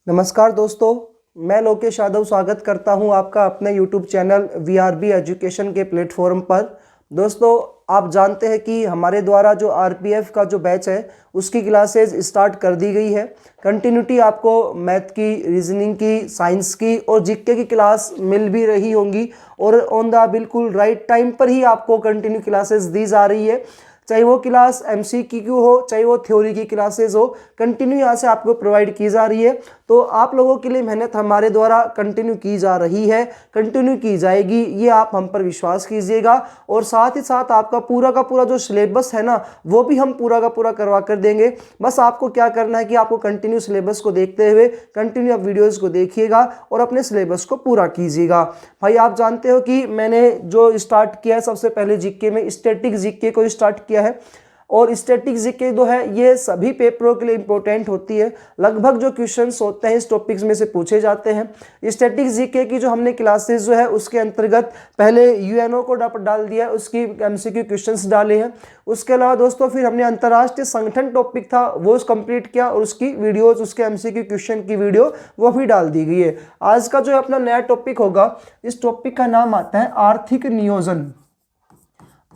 नमस्कार दोस्तों, मैं लोकेश यादव स्वागत करता हूं आपका अपने YouTube चैनल VRB एजुकेशन के प्लेटफॉर्म पर। दोस्तों, आप जानते हैं कि हमारे द्वारा जो RPF का जो बैच है उसकी क्लासेज स्टार्ट कर दी गई है। कंटिन्यूटी आपको मैथ की, रीजनिंग की, साइंस की और जीके की क्लास मिल भी रही होंगी और ऑन द बिल्कुल राइट टाइम पर ही आपको कंटिन्यू क्लासेस दी जा रही है। चाहे वो क्लास MCQ हो, चाहे वो थ्योरी की क्लासेस हो, कंटिन्यू यहाँ से आपको प्रोवाइड की जा रही है। तो आप लोगों के लिए मेहनत हमारे द्वारा कंटिन्यू की जा रही है, कंटिन्यू की जाएगी, ये आप हम पर विश्वास कीजिएगा। और साथ ही साथ आपका पूरा का पूरा जो सिलेबस है ना, वो भी हम पूरा का पूरा करवा कर देंगे। बस आपको क्या करना है कि आपको कंटिन्यू सिलेबस को देखते हुए कंटिन्यू आप वीडियोज़ को देखिएगा और अपने सिलेबस को पूरा कीजिएगा। भाई, आप जानते हो कि मैंने जो स्टार्ट किया है, सबसे पहले जीके में स्टैटिक जीके को स्टार्ट किया है। और स्टैटिक जीके जो है ये सभी पेपरों के लिए इंपॉर्टेंट होती है। लगभग जो क्वेश्चंस होते हैं इस टॉपिक्स में से पूछे जाते हैं। स्टैटिक जीके की जो हमने क्लासेस जो है उसके अंतर्गत पहले UNO को डाल दिया, उसकी MCQ क्वेश्चंस डाले हैं। उसके अलावा दोस्तों फिर हमने अंतर्राष्ट्रीय संगठन टॉपिक था वो कंप्लीट किया और उसकी वीडियोज, उसके MCQ क्वेश्चन की वीडियो वो भी डाल दी गई है। आज का जो अपना नया टॉपिक होगा, इस टॉपिक का नाम आता है आर्थिक नियोजन।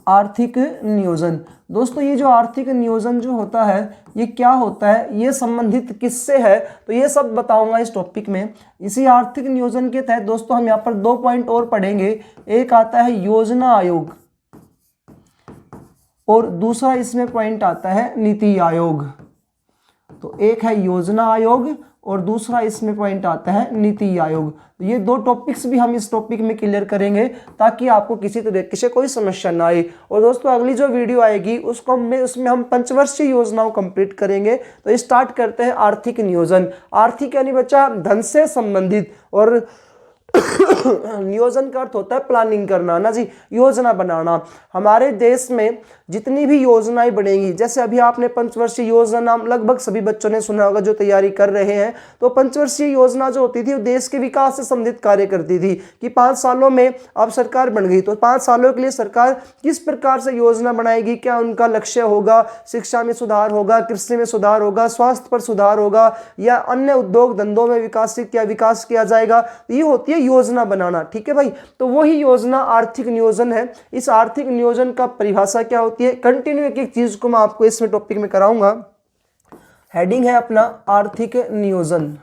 आर्थिक नियोजन। दोस्तों, ये जो आर्थिक नियोजन जो होता है ये क्या होता है, ये संबंधित किससे है, तो ये सब बताऊंगा इस टॉपिक में। इसी आर्थिक नियोजन के तहत दोस्तों हम यहाँ पर 2 पॉइंट और पढ़ेंगे। एक आता है योजना आयोग और दूसरा इसमें पॉइंट आता है नीति आयोग। तो एक है योजना आयोग और दूसरा इसमें पॉइंट आता है नीति आयोग। तो ये 2 टॉपिक्स भी हम इस टॉपिक में क्लियर करेंगे ताकि आपको किसी तरीके से कोई समस्या ना आए। और दोस्तों अगली जो वीडियो आएगी उसमें हम पंचवर्षीय योजनाओं कंप्लीट करेंगे। तो स्टार्ट करते हैं आर्थिक नियोजन। आर्थिक यानी बच्चा धन से संबंधित, और नियोजन का अर्थ होता है प्लानिंग करना ना जी, योजना बनाना। हमारे देश में जितनी भी योजनाएं बनेंगी, जैसे अभी आपने पंचवर्षीय योजना नाम लगभग सभी बच्चों ने सुना होगा जो तैयारी कर रहे हैं। तो पंचवर्षीय योजना जो होती थी वो देश के विकास से संबंधित कार्य करती थी कि 5 सालों में अब सरकार बन गई तो 5 सालों के लिए सरकार किस प्रकार से योजना बनाएगी, क्या उनका लक्ष्य होगा, शिक्षा में सुधार होगा, कृषि में सुधार होगा, स्वास्थ्य पर सुधार होगा या अन्य उद्योग धंधों में विकास किया जाएगा। ये होती है योजना बनाना। ठीक है भाई, तो वही योजना आर्थिक नियोजन है। इस आर्थिक नियोजन का परिभाषा क्या होती है, कंटिन्यू एक एक चीज को मैं आपको इसमें टॉपिक में कराऊंगा। हेडिंग है अपना आर्थिक नियोजन।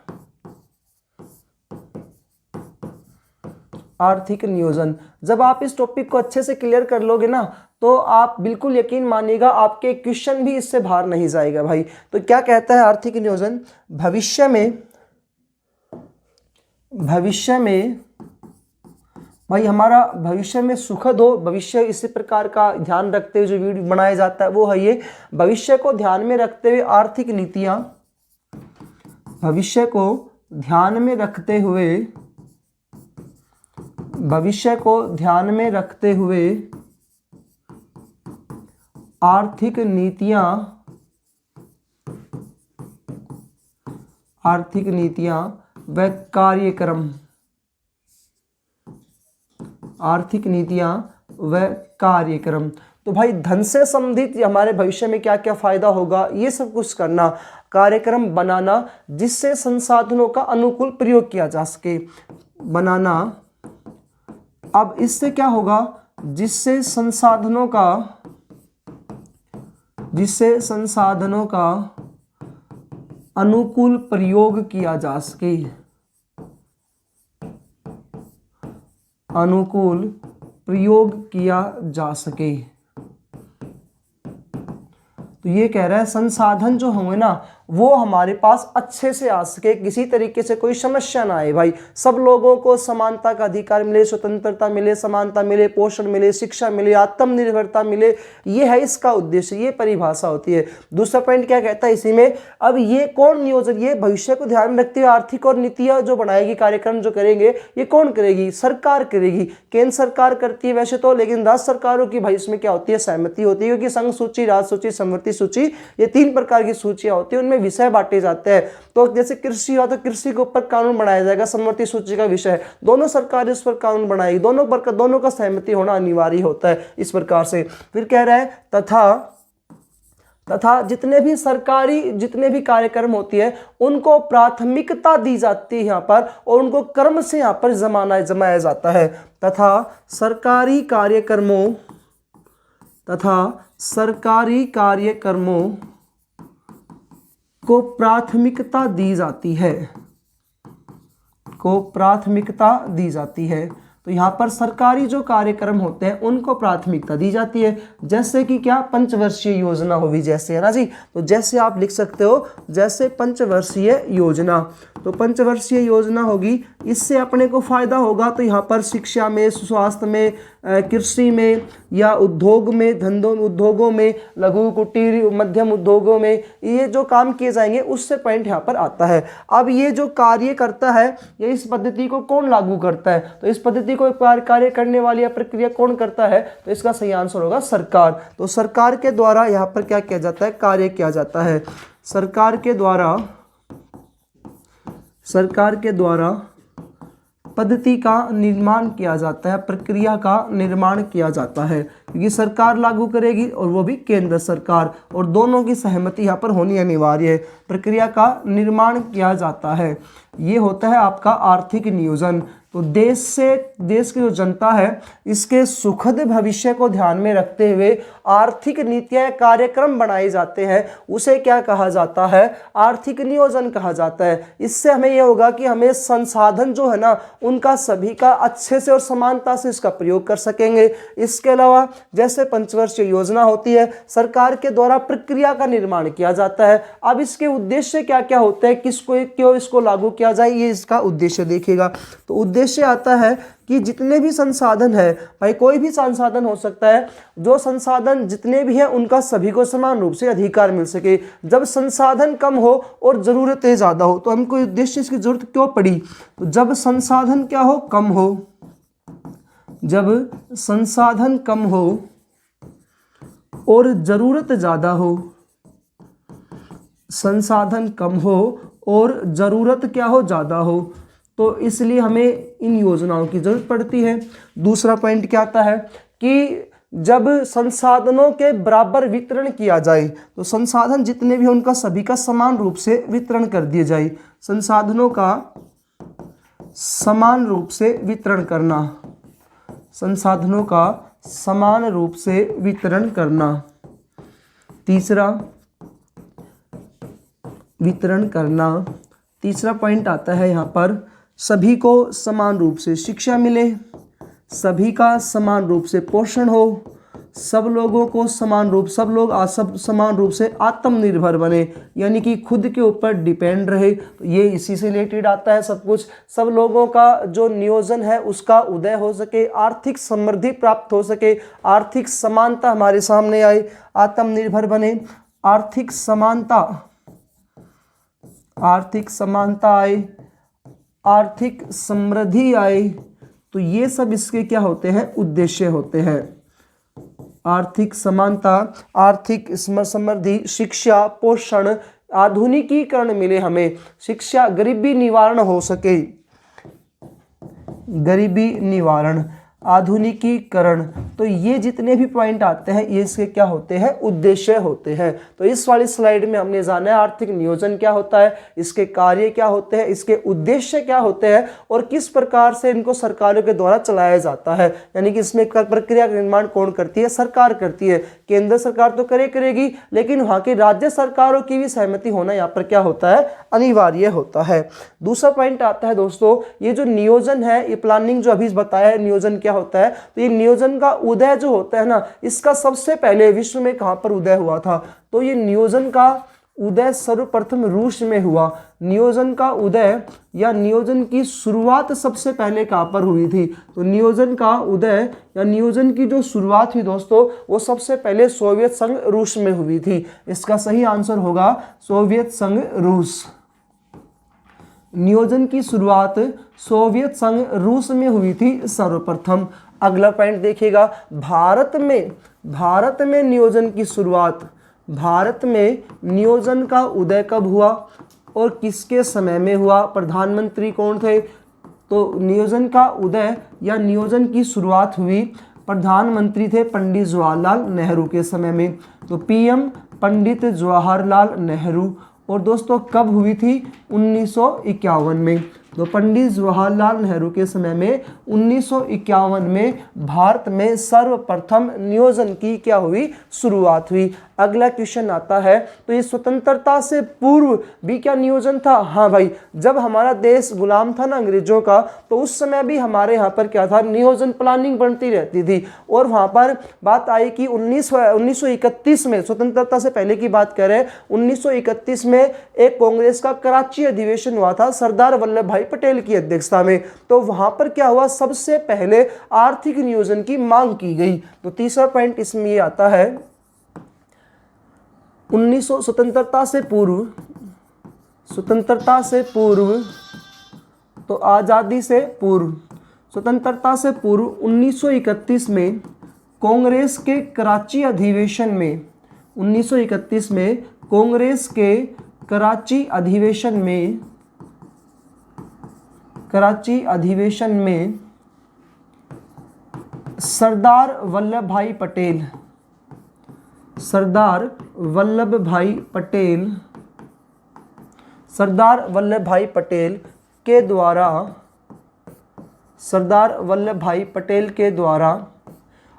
आर्थिक नियोजन। जब आप इस टॉपिक को अच्छे से क्लियर कर लोगे ना, तो आप बिल्कुल यकीन मानिएगा आपके क्वेश्चन भी इससे बाहर नहीं जाएगा भाई। तो क्या कहता है आर्थिक नियोजन, भविष्य में भाई हमारा भविष्य में सुखद हो, भविष्य इसी प्रकार का ध्यान रखते हुए जो वीडियो बनाया जाता है वो है ये। भविष्य को ध्यान में रखते हुए आर्थिक नीतियां, भविष्य को ध्यान में रखते हुए आर्थिक नीतियां व कार्यक्रम, आर्थिक नीतियां व कार्यक्रम। तो भाई धन से संबंधित हमारे भविष्य में क्या क्या फायदा होगा ये सब कुछ करना, कार्यक्रम बनाना जिससे संसाधनों का अनुकूल प्रयोग किया जा सके, बनाना। अब इससे क्या होगा, जिससे संसाधनों का अनुकूल प्रयोग किया जा सके, अनुकूल प्रयोग किया जा सके। तो ये कह रहा है संसाधन जो होंगे ना वो हमारे पास अच्छे से आ सके, किसी तरीके से कोई समस्या ना आए भाई। सब लोगों को समानता का अधिकार मिले, स्वतंत्रता मिले, समानता मिले, पोषण मिले, शिक्षा मिले, आत्मनिर्भरता मिले, ये है इसका उद्देश्य, ये परिभाषा होती है। दूसरा पॉइंट क्या कहता है इसी में, अब ये कौन नियोजन, ये भविष्य को ध्यान में रखते हुए आर्थिक और नीतियां जो बनाएगी, कार्यक्रम जो करेंगे, ये कौन करेगी, सरकार करेगी। केंद्र सरकार करती है वैसे तो, लेकिन राज्य सरकारों की भाई इसमें क्या होती है, सहमति होती है, क्योंकि संघ सूची, राज्य सूची, समवर्ती सूची, ये 3 प्रकार की सूचियां होती है, उनमें विषय बांटे जाते हैं। तो जैसे कृषि हुआ तो कृषि के ऊपर कानून बनाया जाएगा, समवर्ती सूची का विषय, दोनों सरकार इस पर कानून बनाएगी, दोनों का सहमति होना अनिवार्य होता है इस प्रकार से। फिर कह रहा है तथा जितने भी कार्यक्रम होती है उनको प्राथमिकता दी जाती है यहाँ पर, और उनको क्रम से यहाँ पर जमाया जाता है। तथा सरकारी कार्यक्रमों को प्राथमिकता दी जाती है। तो यहाँ पर सरकारी जो कार्यक्रम होते हैं उनको प्राथमिकता दी जाती है। जैसे कि क्या, पंचवर्षीय योजना होगी जैसे, है ना जी। तो जैसे आप लिख सकते हो, जैसे पंचवर्षीय योजना, तो पंचवर्षीय योजना होगी, इससे अपने को फायदा होगा। तो यहाँ पर शिक्षा में, स्वास्थ्य में, कृषि में या उद्योगों में, लघु कुटीर मध्यम उद्योगों में ये जो काम किए जाएंगे उससे पॉइंट यहाँ पर आता है। अब ये जो कार्य करता है, ये इस पद्धति को कौन लागू करता है, तो इस पद्धति को कार्य करने वाली या प्रक्रिया कौन करता है, तो इसका सही आंसर होगा सरकार। तो सरकार के द्वारा यहाँ पर क्या किया जाता है, कार्य किया जाता है। सरकार के द्वारा पद्धति का निर्माण किया जाता है, प्रक्रिया का निर्माण किया जाता है, क्योंकि सरकार लागू करेगी और वो भी केंद्र सरकार, और दोनों की सहमति यहाँ पर होनी अनिवार्य है। प्रक्रिया का निर्माण किया जाता है, ये होता है आपका आर्थिक नियोजन। तो देश की जो जनता है इसके सुखद भविष्य को ध्यान में रखते हुए आर्थिक नीतियां, कार्यक्रम बनाए जाते हैं, उसे क्या कहा जाता है, आर्थिक नियोजन कहा जाता है। इससे हमें यह होगा कि हमें संसाधन जो है ना उनका सभी का अच्छे से और समानता से इसका प्रयोग कर सकेंगे। इसके अलावा जैसे पंचवर्षीय योजना होती है, सरकार के द्वारा प्रक्रिया का निर्माण किया जाता है। अब इसके उद्देश्य क्या क्या होते हैं, क्यों इसको लागू किया जाए, ये इसका उद्देश्य देखिएगा। तो उद्देश्य आता है कि जितने भी संसाधन है, भाई कोई भी संसाधन हो सकता है, जो संसाधन जितने भी हैं उनका सभी को समान रूप से अधिकार मिल सके। जब संसाधन कम हो और ज़रूरतें ज़्यादा हो, तो हमको उद्देश्य इसकी जरूरत क्यों पड़ी, तो जब संसाधन क्या हो, कम हो, जब संसाधन कम हो और ज़रूरत ज़्यादा हो, संसाधन कम हो और ज़रूरत क्या हो, ज़्यादा हो, तो इसलिए हमें इन योजनाओं की जरूरत पड़ती है। दूसरा पॉइंट क्या आता है कि जब संसाधनों के बराबर वितरण किया जाए, तो संसाधन जितने भी हैं उनका सभी का समान रूप से वितरण कर दिया जाए। संसाधनों का समान रूप से वितरण करना, संसाधनों का समान रूप से वितरण करना। तीसरा, वितरण करना। तीसरा पॉइंट आता है यहाँ पर, सभी को समान रूप से शिक्षा मिले, सभी का समान रूप से पोषण हो, सब लोग समान रूप से आत्मनिर्भर बने, यानी कि खुद के ऊपर डिपेंड रहे। तो ये इसी से रिलेटेड आता है सब कुछ। सब लोगों का जो नियोजन है उसका उदय हो सके, आर्थिक समृद्धि प्राप्त हो सके, आर्थिक समानता हमारे सामने आए, आत्मनिर्भर बने, आर्थिक समानता आए, आर्थिक समृद्धि आए। तो ये सब इसके क्या होते हैं, उद्देश्य होते हैं। आर्थिक समानता, आर्थिक समृद्धि, शिक्षा, पोषण, आधुनिकीकरण मिले हमें, शिक्षा, गरीबी निवारण हो सके, गरीबी निवारण, आधुनिकीकरण। तो ये जितने भी पॉइंट आते हैं ये इसके क्या होते हैं, उद्देश्य होते हैं। तो इस वाली स्लाइड में हमने जाना है आर्थिक नियोजन क्या होता है, इसके कार्य क्या होते हैं, इसके उद्देश्य क्या होते हैं और किस प्रकार से इनको सरकारों के द्वारा चलाया जाता है। यानी कि इसमें प्रक्रिया का निर्माण कौन करती है, सरकार करती है। केंद्र सरकार तो करेगी, लेकिन वहाँ की राज्य सरकारों की भी सहमति होना यहाँ पर क्या होता है, अनिवार्य होता है। दूसरा पॉइंट आता है दोस्तों, ये जो नियोजन है, ये प्लानिंग जो अभी बताया है, नियोजन क्या होता है, तो ये नियोजन का उदय जो होता है ना, इसका सबसे पहले विश्व में कहां पर उदय हुआ था, तो ये नियोजन का उदय सर्वप्रथम रूस में हुआ। नियोजन का उदय या नियोजन की शुरुआत सबसे पहले कहां पर हुई थी, तो नियोजन का उदय या नियोजन की जो शुरुआत हुई दोस्तों, वो सबसे पहले सोवियत संघ रूस में हुई थी। इसका सही आंसर होगा सोवियत संघ रूस। नियोजन की शुरुआत सोवियत संघ रूस में हुई थी सर्वप्रथम। अगला पॉइंट देखिएगा, भारत में नियोजन की शुरुआत, भारत में नियोजन का उदय कब हुआ और किसके समय में हुआ, प्रधानमंत्री कौन थे, तो नियोजन का उदय या नियोजन की शुरुआत हुई, प्रधानमंत्री थे पंडित जवाहरलाल नेहरू के समय में। तो पीएम पंडित जवाहरलाल नेहरू। और दोस्तों कब हुई थी? 1951 में। तो पंडित जवाहरलाल नेहरू के समय में 1951 में भारत में सर्वप्रथम नियोजन की क्या हुई? शुरुआत हुई। अगला क्वेश्चन आता है, तो ये स्वतंत्रता से पूर्व भी क्या नियोजन था? हाँ भाई, जब हमारा देश गुलाम था ना अंग्रेजों का, तो उस समय भी हमारे यहाँ पर क्या था? नियोजन प्लानिंग बनती रहती थी। और वहाँ पर बात आई कि 1931 में, स्वतंत्रता से पहले की बात करें, 1931 में एक कांग्रेस का कराची अधिवेशन हुआ था सरदार वल्लभ भाई पटेल की अध्यक्षता में। तो वहां पर क्या हुआ? सबसे पहले आर्थिक नियोजन की मांग की गई। तो तीसरा पॉइंट इसमें ये आता है, 1900 स्वतंत्रता से पूर्व तो आजादी से पूर्व, स्वतंत्रता से पूर्व 1931 में कांग्रेस के कराची अधिवेशन में, 1931 में कांग्रेस के कराची अधिवेशन में सरदार वल्लभ भाई पटेल के द्वारा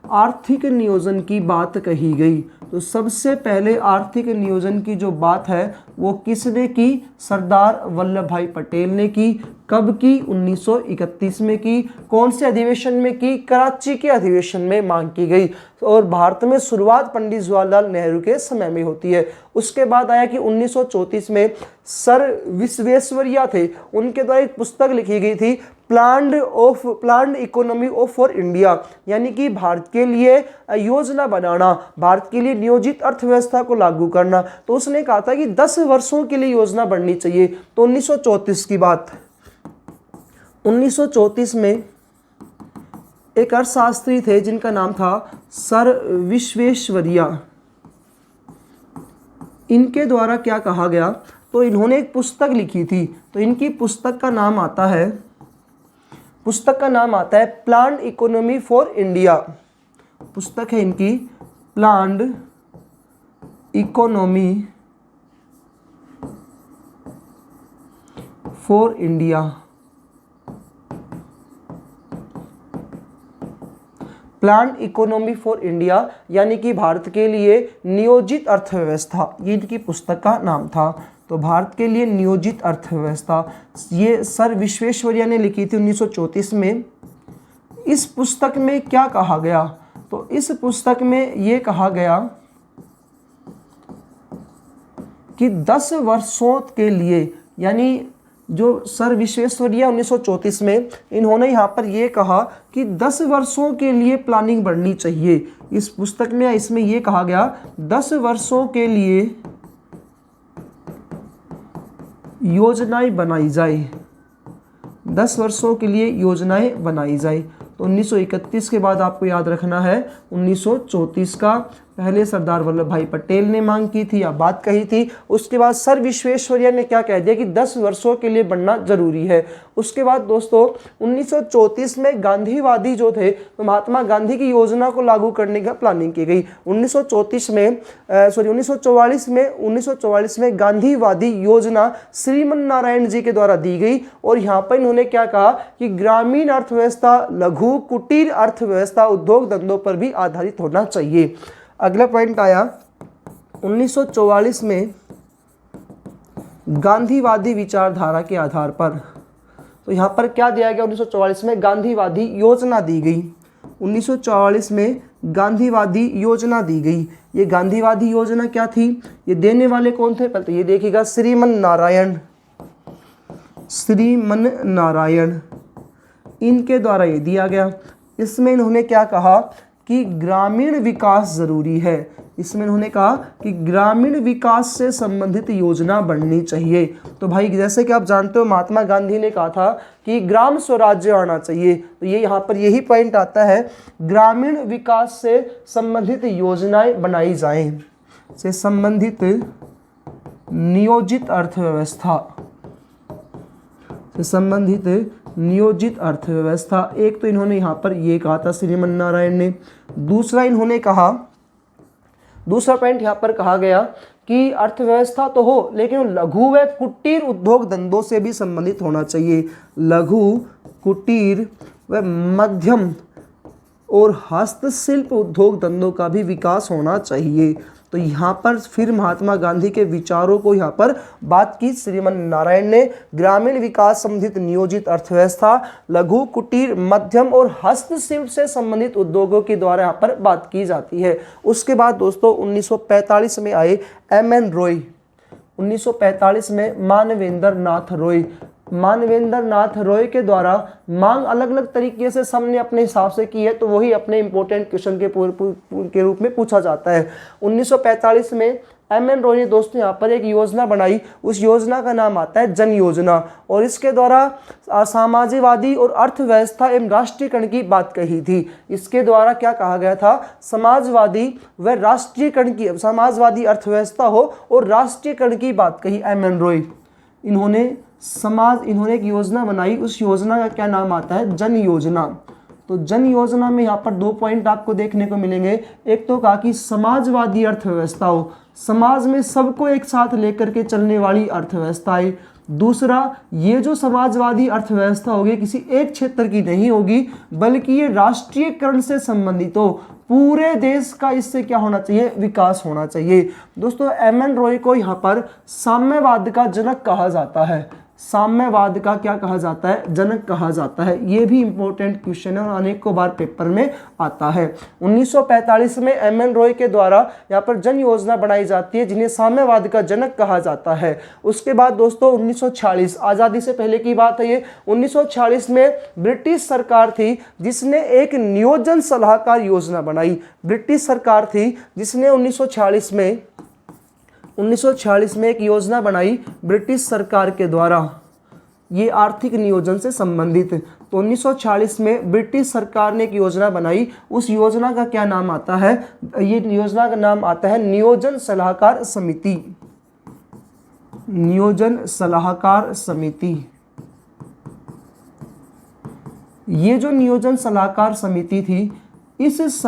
आर्थिक नियोजन की बात कही गई। तो सबसे पहले आर्थिक नियोजन की जो बात है वो किसने की? सरदार वल्लभ भाई पटेल ने की। कब की? 1931 में की। कौन से अधिवेशन में की? कराची के अधिवेशन में मांग की गई। और भारत में शुरुआत पंडित जवाहरलाल नेहरू के समय में होती है। उसके बाद आया कि 1934 में सर विश्वेश्वरैया थे, उनके द्वारा एक पुस्तक लिखी गई थी, planned economy of for India, यानी कि भारत के लिए योजना बनाना, भारत के लिए नियोजित अर्थव्यवस्था को लागू करना। तो उसने कहा था कि 10 वर्षों के लिए योजना बननी चाहिए। तो 1934 की बात, 1934 में एक अर्थशास्त्री थे जिनका नाम था सर विश्वेश्वरैया। इनके द्वारा क्या कहा गया? तो इन्होंने एक पुस्तक लिखी थी। तो इनकी पुस्तक का नाम आता है प्लान्ड इकोनॉमी फॉर इंडिया। पुस्तक है इनकी planned economy for India. Planned economy for India यानी कि भारत के लिए नियोजित अर्थव्यवस्था, ये इनकी पुस्तक का नाम था। तो भारत के लिए नियोजित अर्थव्यवस्था, ये सर विश्वेश्वरैया ने लिखी थी 1934 में। इस पुस्तक में क्या कहा गया? तो इस पुस्तक में ये कहा गया कि 10 वर्षों के लिए, यानी जो सर विश्वेश्वरैया 1934 में, इन्होंने यहाँ पर ये कहा कि 10 वर्षों के लिए प्लानिंग बढ़नी चाहिए। इस पुस्तक में, इसमें ये कहा गया 10 वर्षों के लिए योजनाएं बनाई जाए, 10 वर्षों के लिए योजनाएं बनाई जाए। तो 1931 के बाद आपको याद रखना है 1934 का पहले सरदार वल्लभ भाई पटेल ने मांग की थी या बात कही थी। उसके बाद सर विश्वेश्वरैया ने क्या कह दिया कि 10 वर्षों के लिए बनना जरूरी है। उसके बाद दोस्तों 1934 में गांधीवादी जो थे, तो महात्मा गांधी की योजना को लागू करने का प्लानिंग की गई। 1944 में गांधीवादी योजना श्रीमन नारायण जी के द्वारा दी गई। और यहाँ पर इन्होंने क्या कहा कि ग्रामीण अर्थव्यवस्था, लघु कुटीर अर्थव्यवस्था, उद्योग धंधों पर भी आधारित होना चाहिए। अगला पॉइंट आया 1944 में गांधीवादी विचारधारा के आधार पर। तो यहाँ पर क्या दिया गया? 1944 में गांधीवादी योजना दी गई। 1944 में गांधीवादी योजना दी गई। ये गांधीवादी योजना क्या थी? ये देने वाले कौन थे? पहले तो ये देखिएगा, श्रीमन नारायण, इनके द्वारा ये दिया गया। इसमें इन्होंने क्या कहा कि ग्रामीण विकास जरूरी है। इसमें उन्होंने कहा कि ग्रामीण विकास से संबंधित योजना बननी चाहिए। तो भाई जैसे कि आप जानते हो महात्मा गांधी ने कहा था कि ग्राम स्वराज्य आना चाहिए। तो ये यहाँ पर यही पॉइंट आता है, ग्रामीण विकास से संबंधित योजनाएं बनाई जाएं, से संबंधित नियोजित अर्थव्यवस्था, से संबंधित नियोजित अर्थव्यवस्था। एक तो इन्होंने यहाँ पर ये कहा था श्रीमन नारायण ने। दूसरा इन्होंने कहा दूसरा पॉइंट यहाँ पर कहा गया कि अर्थव्यवस्था तो हो लेकिन लघु व कुटीर उद्योग धंधों से भी संबंधित होना चाहिए। लघु, कुटीर व मध्यम और हस्तशिल्प उद्योग धंधों का भी विकास होना चाहिए। तो यहाँ पर फिर महात्मा गांधी के विचारों को यहाँ पर बात की श्रीमन नारायण ने। ग्रामीण विकास संबंधित नियोजित अर्थव्यवस्था, लघु, कुटीर, मध्यम और हस्तशिल्प से संबंधित उद्योगों के द्वारा यहाँ पर बात की जाती है। उसके बाद दोस्तों 1945 में आए एम.एन. रॉय। 1945 में मानवेंद्र नाथ रॉय के द्वारा मांग अलग अलग तरीके से सबने अपने हिसाब से की है, तो वही अपने इंपॉर्टेंट क्वेश्चन के रूप में पूछा जाता है। 1945 में एम.एन. रॉय ने दोस्तों यहाँ पर एक योजना बनाई, उस योजना का नाम आता है जन योजना, और इसके द्वारा सामाजिकवादी और अर्थव्यवस्था एवं राष्ट्रीयकरण की बात कही थी। इसके द्वारा क्या कहा गया था, समाजवादी व राष्ट्रीयकरण की, समाजवादी अर्थव्यवस्था हो और राष्ट्रीयकरण की बात कही एम.एन. रॉय। इन्होंने एक योजना बनाई, उस योजना का क्या नाम आता है, जन योजना। तो जन योजना में यहाँ पर 2 पॉइंट आपको देखने को मिलेंगे। एक तो कहा कि समाजवादी अर्थव्यवस्था हो, समाज में सबको एक साथ लेकर के चलने वाली अर्थव्यवस्था है। दूसरा, ये जो समाजवादी अर्थव्यवस्था होगी किसी एक क्षेत्र की नहीं होगी, बल्कि ये राष्ट्रीयकरण से संबंधित हो, पूरे देश का इससे क्या होना चाहिए, विकास होना चाहिए। दोस्तों एम.एन. रॉय को यहाँ पर साम्यवाद का जनक कहा जाता है। साम्यवाद का क्या कहा जाता है, जनक कहा जाता है। ये भी इंपॉर्टेंट क्वेश्चन है और अनेकों बार पेपर में आता है। 1945 में एम.एन. रॉय के द्वारा यहाँ पर जन योजना बनाई जाती है, जिन्हें साम्यवाद का जनक कहा जाता है। उसके बाद दोस्तों 1946, आज़ादी से पहले की बात है ये, 1946 में ब्रिटिश सरकार थी जिसने एक नियोजन सलाहकार योजना बनाई। ब्रिटिश सरकार थी जिसने 1946 में एक योजना बनाई ब्रिटिश सरकार के द्वारा, ये आर्थिक नियोजन से संबंधित। तो 1946 में ब्रिटिश सरकार ने एक योजना बनाई, उस योजना का क्या नाम आता है, ये योजना का नाम आता है नियोजन सलाहकार समिति। नियोजन सलाहकार समिति। ये जो नियोजन सलाहकार समिति थी, इस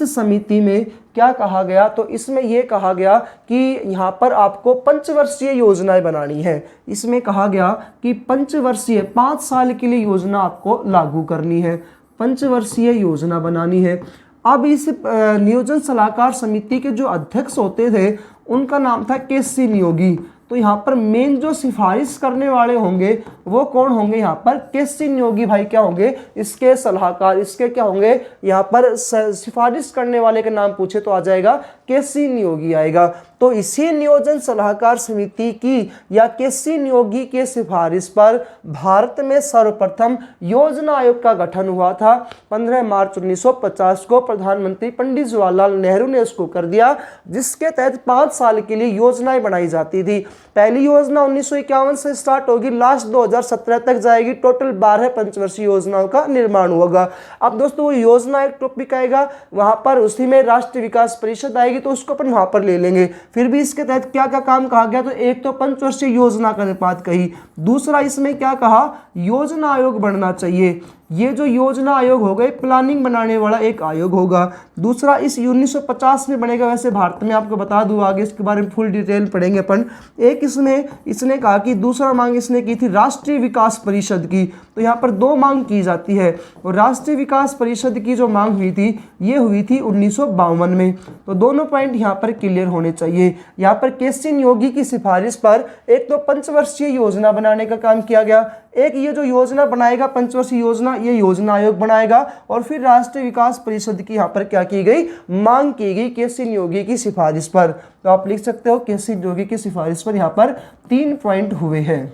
समिति में क्या कहा गया, तो इसमें यह कहा गया कि यहाँ पर आपको पंचवर्षीय योजनाएं बनानी है। इसमें कहा गया कि पंचवर्षीय 5 साल के लिए योजना आपको लागू करनी है, पंचवर्षीय योजना बनानी है। अब इस नियोजन सलाहकार समिति के जो अध्यक्ष होते थे उनका नाम था के.सी. नियोगी। तो यहाँ पर मेन जो सिफारिश करने वाले होंगे वो कौन होंगे, यहाँ पर के.सी. नियोगी भाई क्या होंगे, इसके सलाहकार, इसके क्या होंगे, यहाँ पर सिफारिश करने वाले का नाम पूछे तो आ जाएगा के.सी. नियोगी आएगा। तो इसी नियोजन सलाहकार समिति की या के.सी. नियोगी के सिफारिश पर भारत में सर्वप्रथम योजना आयोग का गठन हुआ था। 15 मार्च 1950 को प्रधानमंत्री पंडित जवाहरलाल नेहरू ने इसको कर दिया, जिसके तहत 5 साल के लिए योजनाएं बनाई जाती थी। पहली योजना 1951 से स्टार्ट होगी, लास्ट 2017 तक जाएगी। टोटल 12 पंचवर्षीय योजनाओं का निर्माण होगा। अब दोस्तों वो योजना एक टॉपिक आएगा, वहां पर उसी में राष्ट्रीय विकास परिषद आएगी, तो उसको अपन वहां पर ले लेंगे। फिर भी इसके तहत क्या क्या काम कहा गया, तो एक तो पंचवर्षीय योजना का बात कही, दूसरा इसमें क्या कहा, योजना आयोग बनना चाहिए। ये जो योजना आयोग होगा प्लानिंग बनाने वाला एक आयोग होगा। दूसरा इस 1950 में बनेगा, वैसे भारत में आपको बता दूं, आगे इसके बारे में फुल डिटेल पढ़ेंगे अपन। एक इसमें इसने कहा कि दूसरा मांग इसने की थी राष्ट्रीय विकास परिषद की। तो यहाँ पर 2 मांग की जाती है, और राष्ट्रीय विकास परिषद की जो मांग हुई थी ये हुई थी 1952 में। तो दोनों पॉइंट यहाँ पर क्लियर होने चाहिए। यहाँ पर के.सी. नियोगी की सिफारिश पर एक तो पंचवर्षीय योजना बनाने का काम किया गया, एक ये जो योजना बनाएगा पंचवर्षीय योजना, ये योजना आयोग बनाएगा, और फिर राष्ट्रीय विकास परिषद की यहाँ पर क्या की गई, मांग की गई के.सी. नियोगी की सिफारिश पर। तो आप लिख सकते हो के.सी. नियोगी की सिफारिश पर यहाँ पर 3 पॉइंट हुए हैं।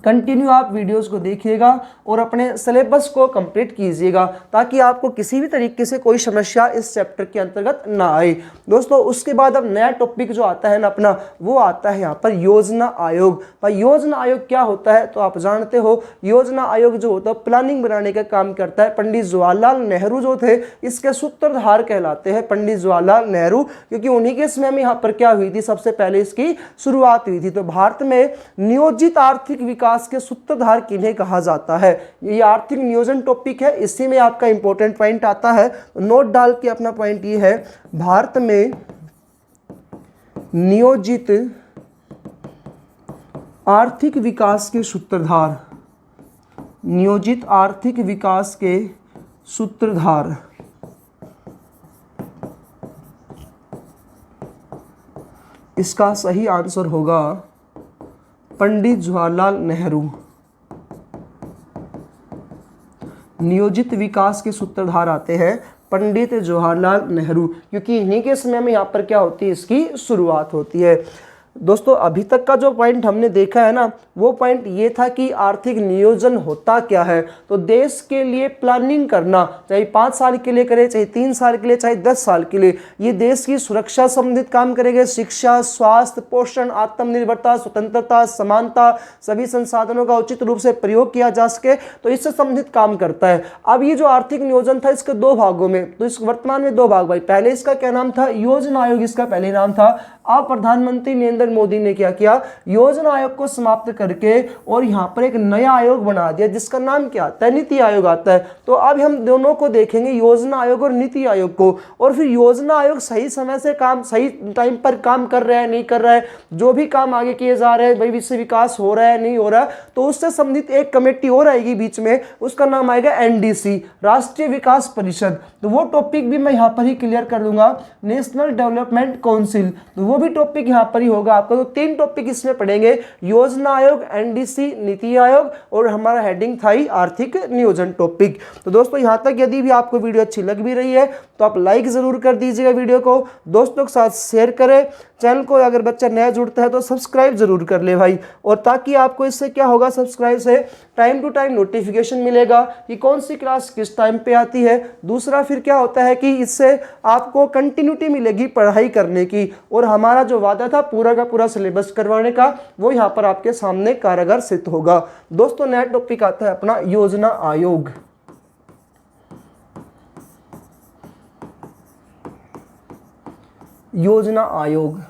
कंटिन्यू आप वीडियोस को देखिएगा और अपने सिलेबस को कंप्लीट कीजिएगा, ताकि आपको किसी भी तरीके से कोई समस्या इस चैप्टर के अंतर्गत ना आए। दोस्तों उसके बाद अब नया टॉपिक जो आता है ना अपना, वो आता है यहाँ पर योजना आयोग। भाई योजना आयोग क्या होता है, तो आप जानते हो योजना आयोग जो होता है प्लानिंग बनाने का काम करता है। पंडित जवाहरलाल नेहरू जो थे इसके सूत्रधार कहलाते हैं पंडित जवाहरलाल नेहरू, क्योंकि उन्हीं के समय में यहाँ पर क्या हुई थी, सबसे पहले इसकी शुरुआत हुई थी। तो भारत में नियोजित आर्थिक विकास विकास के सूत्रधार किन्हें कहा जाता है। ये आर्थिक नियोजन टॉपिक है, इसी में आपका इंपॉर्टेंट पॉइंट आता है, नोट डाल के अपना पॉइंट ये है, भारत में नियोजित आर्थिक विकास के सूत्रधार, नियोजित आर्थिक विकास के सूत्रधार, इसका सही आंसर होगा पंडित जवाहरलाल नेहरू। नियोजित विकास के सूत्रधार आते हैं पंडित जवाहरलाल नेहरू, क्योंकि इन्हीं के समय में यहाँ पर क्या होती है, इसकी शुरुआत होती है। दोस्तों अभी तक का जो पॉइंट हमने देखा है ना, वो पॉइंट ये था कि आर्थिक नियोजन होता क्या है। तो देश के लिए प्लानिंग करना, चाहे 5 साल के लिए करे, चाहे 3 साल के लिए, चाहे 10 साल के लिए, ये देश की सुरक्षा संबंधित काम करेंगे, शिक्षा, स्वास्थ्य, पोषण, आत्मनिर्भरता, स्वतंत्रता, समानता, सभी संसाधनों का उचित रूप से प्रयोग किया जा सके, तो इससे संबंधित काम करता है। अब ये जो आर्थिक नियोजन था इसके 2 भागों में, तो इस वर्तमान में 2 भाग भाई। पहले इसका क्या नाम था, योजना आयोग इसका पहले नाम था। अब प्रधानमंत्री नरेंद्र मोदी ने क्या किया, योजना आयोग को समाप्त करके और यहां पर एक नया आयोग बना दिया, जिसका नाम क्या आता है, नीति आयोग आता है। तो अब हम दोनों को देखेंगे, योजना आयोग और नीति आयोग को, और फिर योजना आयोग सही समय से काम, सही टाइम पर काम कर रहा है नहीं कर रहा है, जो भी काम आगे किए जा रहे हैं भाई, इससे विकास हो रहा है नहीं हो रहा है, तो उससे संबंधित एक कमेटी और आएगी बीच में, उसका नाम आएगा एनडीसी, राष्ट्रीय विकास परिषद। तो वो टॉपिक भी मैं यहाँ पर ही क्लियर कर दूंगा, नेशनल डेवलपमेंट काउंसिल, तो वो भी टॉपिक यहाँ पर ही होगा आपका। तो 3 टॉपिक इसमें पढ़ेंगे, योजना आयोग, एनडीसी, नीति आयोग, और हमारा हेडिंग था ही आर्थिक नियोजन टॉपिक। तो दोस्तों यहाँ तक यदि भी आपको वीडियो अच्छी लग भी रही है तो आप लाइक जरूर कर दीजिएगा, वीडियो को दोस्तों के साथ शेयर करें, चैनल को अगर बच्चा नया जुड़ता है तो सब्सक्राइब जरूर कर ले भाई, और ताकि आपको इससे क्या होगा, सब्सक्राइब से टाइम टू टाइम नोटिफिकेशन मिलेगा कि कौन सी क्लास किस टाइम पे आती है। दूसरा फिर क्या होता है कि इससे आपको कंटिन्यूटी मिलेगी पढ़ाई करने की, और हमारा जो वादा था पूरा का पूरा सिलेबस करवाने का, वो यहाँ पर आपके सामने कारगर सिद्ध होगा। दोस्तों नया टॉपिक आता है अपना योजना आयोग। योजना आयोग,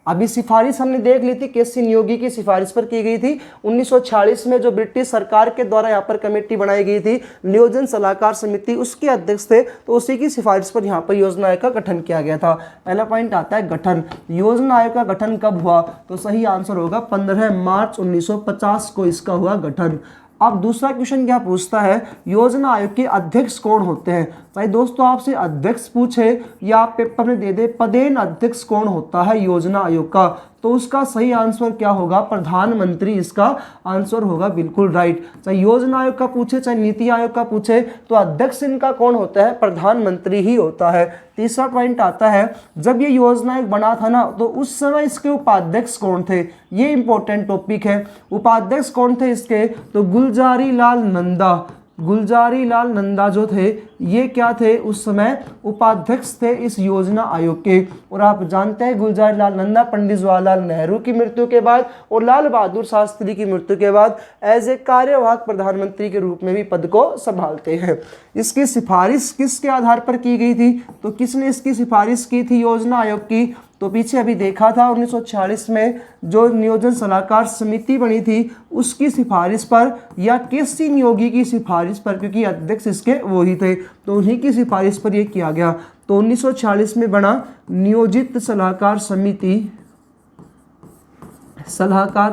अभी सिफारिश हमने देख ली थी, केसी नियोगी की सिफारिश पर की गई थी 1946 में, जो ब्रिटिश सरकार के द्वारा यहाँ पर कमेटी बनाई गई थी, नियोजन सलाहकार समिति, उसके अध्यक्ष थे, तो उसी की सिफारिश पर यहाँ पर योजना आयोग का गठन किया गया था। पहला पॉइंट आता है गठन, योजना आयोग का गठन कब हुआ, तो सही आंसर होगा 15 मार्च 1950 को इसका हुआ गठन। अब दूसरा क्वेश्चन क्या पूछता है, योजना आयोग के अध्यक्ष कौन होते हैं। भाई दोस्तों आपसे अध्यक्ष पूछे या आप पेपर में दे दे पदेन अध्यक्ष कौन होता है योजना आयोग का, तो उसका सही आंसर क्या होगा, प्रधानमंत्री इसका आंसर होगा, बिल्कुल राइट। चाहे योजना आयोग का पूछे चाहे नीति आयोग का पूछे, तो अध्यक्ष इनका कौन होता है, प्रधानमंत्री ही होता है। तीसरा पॉइंट आता है, जब ये योजना आयोग बना था ना, तो उस समय इसके उपाध्यक्ष कौन थे, ये इंपॉर्टेंट टॉपिक है। उपाध्यक्ष कौन थे इसके, तो गुलजारी लाल नंदा, गुलजारी लाल नंदा जो थे ये क्या थे, उस समय उपाध्यक्ष थे इस योजना आयोग के। और आप जानते हैं गुलजारी लाल नंदा पंडित जवाहरलाल नेहरू की मृत्यु के बाद और लाल बहादुर शास्त्री की मृत्यु के बाद एज ए कार्यवाहक प्रधानमंत्री के रूप में भी पद को संभालते हैं। इसकी सिफारिश किसके आधार पर की गई थी, तो किसने इसकी सिफारिश की थी योजना आयोग की, तो पीछे अभी देखा था 1946 में जो नियोजन सलाहकार समिति बनी थी उसकी सिफारिश पर, या केसी नियोगी की सिफारिश पर, क्योंकि अध्यक्ष इसके वो ही थे, तो उन्हीं की सिफारिश पर यह किया गया। तो 1946 में बना नियोजित सलाहकार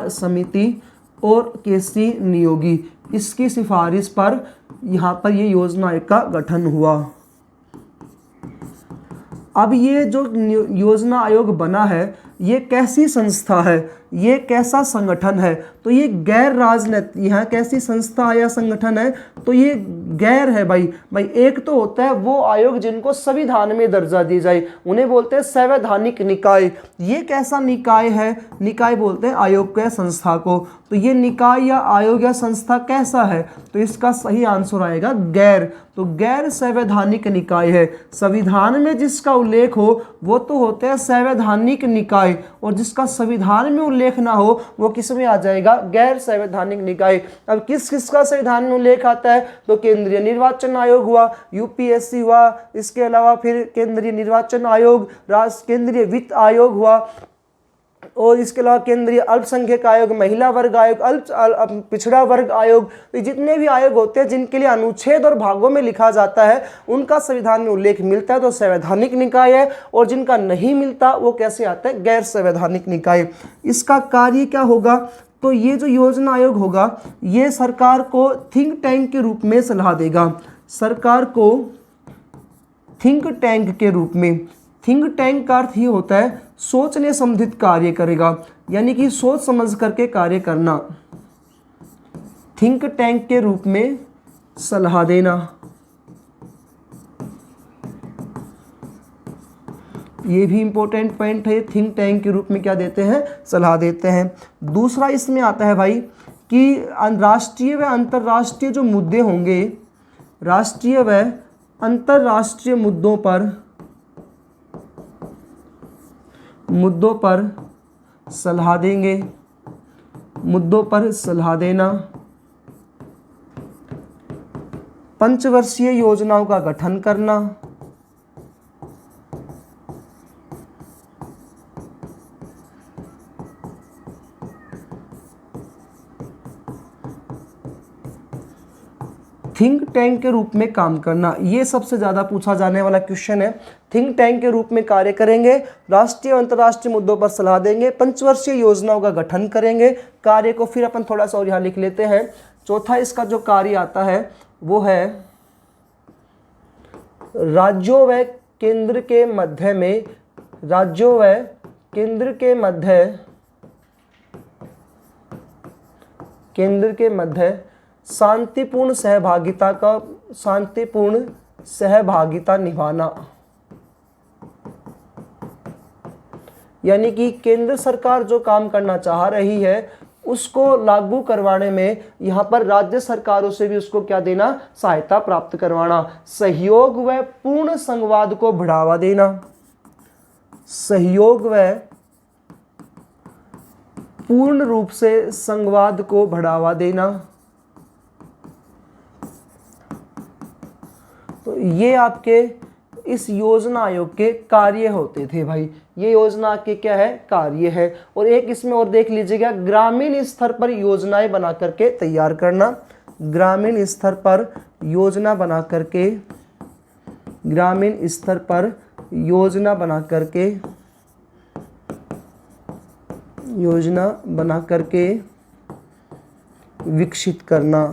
समिति और केसी नियोगी, इसकी सिफारिश पर यहाँ पर ये योजना आयोग का गठन हुआ। अब ये जो योजना आयोग बना है ये कैसी संस्था है, ये कैसा संगठन है, तो ये गैर राजनीतिक, यहाँ कैसी संस्था या संगठन है, तो ये गैर है भाई। एक तो होता है वो आयोग जिनको संविधान में दर्जा दी जाए, उन्हें बोलते हैं संवैधानिक निकाय। ये कैसा निकाय है, निकाय बोलते हैं आयोग के संस्था को। तो ये निकाय या आयोग या संस्था कैसा है, तो इसका सही आंसर आएगा गैर। तो गैर संवैधानिक निकाय है, संविधान में जिसका उल्लेख हो वो तो होते हैं संवैधानिक निकाय, और जिसका संविधान में उल्लेख ना हो वो किस में आ जाएगा, गैर संवैधानिक निकाय। अब किस किसका संविधान में उल्लेख आता है, तो केंद्रीय निर्वाचन आयोग हुआ, यूपीएससी हुआ, इसके अलावा फिर केंद्रीय निर्वाचन आयोग, केंद्रीय वित्त आयोग हुआ, और इसके अलावा केंद्रीय अल्पसंख्यक आयोग, महिला वर्ग आयोग, पिछड़ा वर्ग आयोग, तो जितने भी आयोग होते हैं जिनके लिए अनुच्छेद और भागों में लिखा जाता है उनका संविधान में उल्लेख मिलता है तो संवैधानिक निकाय है, और जिनका नहीं मिलता वो कैसे आता है, गैर संवैधानिक निकाय। इसका कार्य क्या होगा, तो ये जो योजना आयोग होगा ये सरकार को थिंक टैंक के रूप में सलाह देगा, सरकार को थिंक टैंक के रूप में। थिंक टैंक का अर्थ ये होता है सोचने संबंधित कार्य करेगा, यानी कि सोच समझ करके कार्य करना, थिंक टैंक के रूप में सलाह देना। ये भी इंपॉर्टेंट पॉइंट है, थिंक टैंक के रूप में क्या देते हैं, सलाह देते हैं। दूसरा इसमें आता है भाई कि राष्ट्रीय व अंतर्राष्ट्रीय जो मुद्दे होंगे, राष्ट्रीय व अंतर्राष्ट्रीय मुद्दों पर सलाह देंगे, मुद्दों पर सलाह देना। पंचवर्षीय योजनाओं का गठन करना, थिंक टैंक के रूप में काम करना, ये सबसे ज़्यादा पूछा जाने वाला क्वेश्चन है। थिंक टैंक के रूप में कार्य करेंगे, राष्ट्रीय और अंतर्राष्ट्रीय मुद्दों पर सलाह देंगे, पंचवर्षीय योजनाओं का गठन करेंगे। कार्य को फिर अपन थोड़ा सा और यहाँ लिख लेते हैं। चौथा इसका जो कार्य आता है वो है राज्यों व केंद्र के मध्य में, राज्यों व केंद्र के मध्य शांतिपूर्ण सहभागिता निभाना, यानी कि केंद्र सरकार जो काम करना चाह रही है उसको लागू करवाने में यहाँ पर राज्य सरकारों से भी उसको क्या देना, सहायता प्राप्त करवाना। सहयोग व पूर्ण संवाद को बढ़ावा देना, सहयोग व पूर्ण रूप से संवाद को बढ़ावा देना। तो ये आपके इस योजना आयोग के कार्य होते थे भाई, ये योजना के क्या है, कार्य है। और एक इसमें और देख लीजिएगा, ग्रामीण स्तर पर योजनाएं बना करके तैयार करना, ग्रामीण स्तर पर योजना बना करके, ग्रामीण स्तर पर योजना बना करके विकसित करना।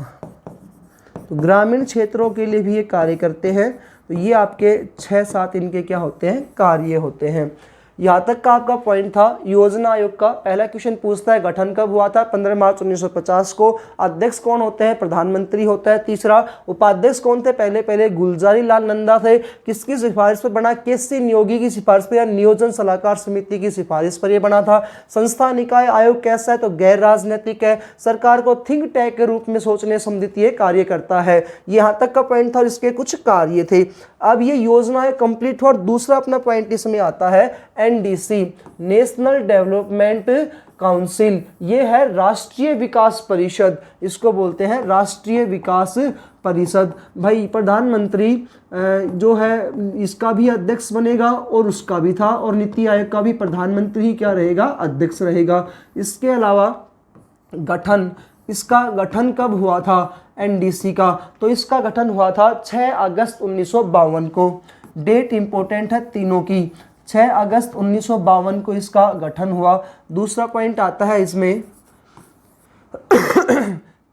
तो ग्रामीण क्षेत्रों के लिए भी ये कार्य करते हैं। तो ये आपके 6-7 इनके क्या होते हैं, कार्य होते हैं। यहाँ तक का आपका पॉइंट था योजना आयोग का। पहला क्वेश्चन पूछता है गठन कब हुआ था, 15 मार्च 1950 को। अध्यक्ष कौन होते हैं, प्रधानमंत्री होता है। तीसरा, उपाध्यक्ष कौन थे, पहले गुलजारी लाल नंदा थे। किसकी सिफारिश पर बना, केसी नियोगी की सिफारिश पर या नियोजन सलाहकार समिति की सिफारिश पर यह बना था। संस्था निकाय आयोग कैसा है, तो गैर राजनीतिक है। सरकार को थिंक टैंक के रूप में सोचने संबंधित ये कार्य करता है। यहाँ तक का पॉइंट था और इसके कुछ कार्य थे। अब ये योजनाएं कंप्लीट हो और दूसरा अपना पॉइंट इसमें आता है एनडीसी, नेशनल डेवलपमेंट काउंसिल। ये है राष्ट्रीय विकास परिषद, इसको बोलते हैं राष्ट्रीय विकास परिषद। भाई प्रधानमंत्री जो है इसका भी अध्यक्ष बनेगा और उसका भी था, और नीति आयोग का भी प्रधानमंत्री ही क्या रहेगा, अध्यक्ष रहेगा। इसके अलावा गठन, इसका गठन कब हुआ था एनडीसी का, तो इसका गठन हुआ था 6 अगस्त 1952 को। डेट इंपॉर्टेंट है तीनों की, 6 अगस्त 1952 को इसका गठन हुआ। दूसरा पॉइंट आता है इसमें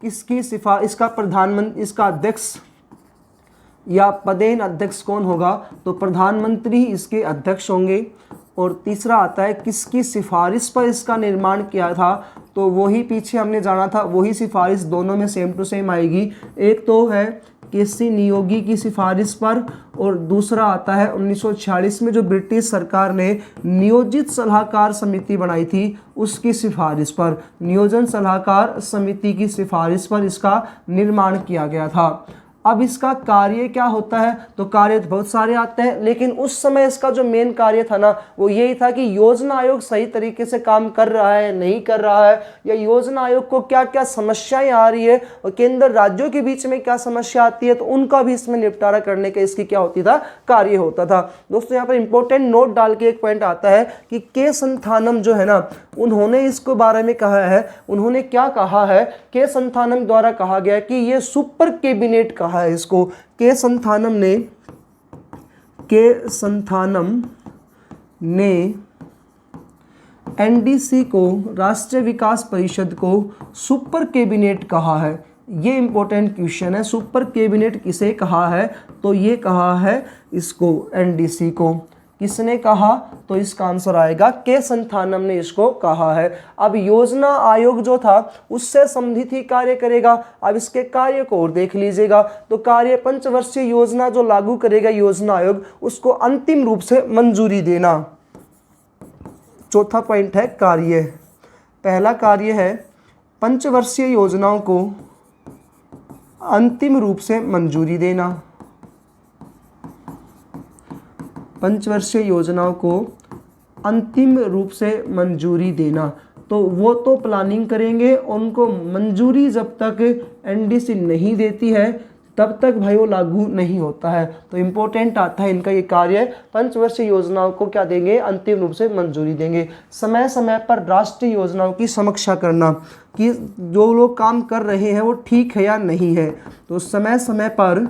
किसकी इसका प्रधानमंत्री, इसका अध्यक्ष या पदेन अध्यक्ष कौन होगा, तो प्रधानमंत्री इसके अध्यक्ष होंगे। और तीसरा आता है किसकी सिफारिश पर इसका निर्माण किया था, तो वही पीछे हमने जाना था, वही सिफारिश दोनों में सेम टू सेम आएगी। एक तो है केसी नियोगी की सिफारिश पर, और दूसरा आता है 1946 में जो ब्रिटिश सरकार ने नियोजित सलाहकार समिति बनाई थी उसकी सिफारिश पर, नियोजन सलाहकार समिति की सिफारिश पर इसका निर्माण किया गया था। अब इसका कार्य क्या होता है, तो कार्य तो बहुत सारे आते हैं, लेकिन उस समय इसका जो मेन कार्य था ना वो यही था कि योजना आयोग सही तरीके से काम कर रहा है नहीं कर रहा है, या योजना आयोग को क्या क्या समस्याएं आ रही है और केंद्र राज्यों के बीच में क्या समस्या आती है, तो उनका भी इसमें निपटारा करने का इसकी क्या होती था, कार्य होता था। दोस्तों यहाँ पर इंपॉर्टेंट नोट डाल के एक पॉइंट आता है कि के संथानम जो है ना, उन्होंने इसको बारे में कहा है, उन्होंने क्या कहा है, के संथानम द्वारा कहा गया कि ये सुपर कैबिनेट कहा है इसको। के संथानम ने एनडीसी को, राष्ट्रीय विकास परिषद को सुपर कैबिनेट कहा है। ये इंपॉर्टेंट क्वेश्चन है, सुपर कैबिनेट किसे कहा है, तो ये कहा है इसको एनडीसी को। किसने कहा, तो इसका आंसर आएगा के संथानम ने इसको कहा है। अब योजना आयोग जो था उससे संबंधित ही कार्य करेगा। अब इसके कार्य को और देख लीजिएगा, तो कार्य पंचवर्षीय योजना जो लागू करेगा योजना आयोग, उसको अंतिम रूप से मंजूरी देना। चौथा पॉइंट है कार्य। पहला कार्य है पंचवर्षीय योजनाओं को अंतिम रूप से मंजूरी देना। पंचवर्षीय योजनाओं को अंतिम रूप से मंजूरी देना, तो वो तो प्लानिंग करेंगे, उनको मंजूरी जब तक एनडीसी नहीं देती है तब तक भाई वो लागू नहीं होता है। तो इम्पोर्टेंट आता है इनका ये कार्य, पंचवर्षीय योजनाओं को क्या देंगे, अंतिम रूप से मंजूरी देंगे। समय समय पर राष्ट्रीय योजनाओं की समीक्षा करना कि जो लोग काम कर रहे हैं वो ठीक है या नहीं है, तो समय समय पर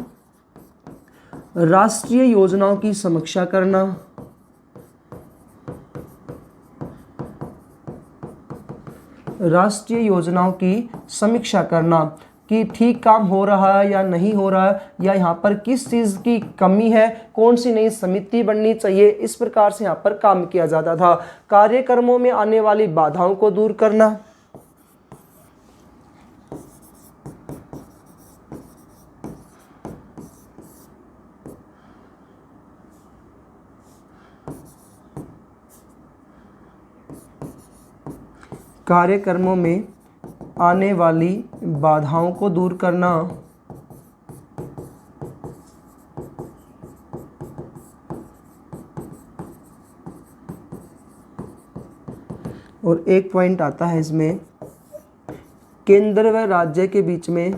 राष्ट्रीय योजनाओं की समीक्षा करना। राष्ट्रीय योजनाओं की समीक्षा करना कि ठीक काम हो रहा है या नहीं हो रहा है, या यहाँ पर किस चीज़ की कमी है, कौन सी नई समिति बननी चाहिए, इस प्रकार से यहाँ पर काम किया जाता था। कार्यक्रमों में आने वाली बाधाओं को दूर करना। कार्यक्रमों में आने वाली बाधाओं को दूर करना। और एक पॉइंट आता है इसमें, केंद्र व राज्य के बीच में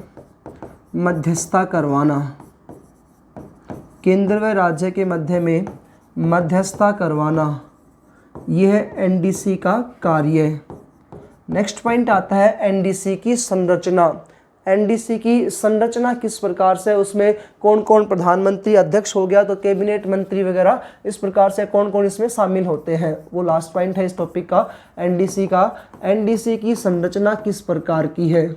मध्यस्थता करवाना। केंद्र व राज्य के मध्य में मध्यस्थता करवाना, यह है एनडीसी का कार्य। नेक्स्ट पॉइंट आता है एनडीसी की संरचना। एनडीसी की संरचना किस प्रकार से, उसमें कौन कौन, प्रधानमंत्री अध्यक्ष हो गया तो कैबिनेट मंत्री वगैरह, इस प्रकार से कौन कौन इसमें शामिल होते हैं, वो लास्ट पॉइंट है इस टॉपिक का, एनडीसी का। एनडीसी की संरचना किस प्रकार की है,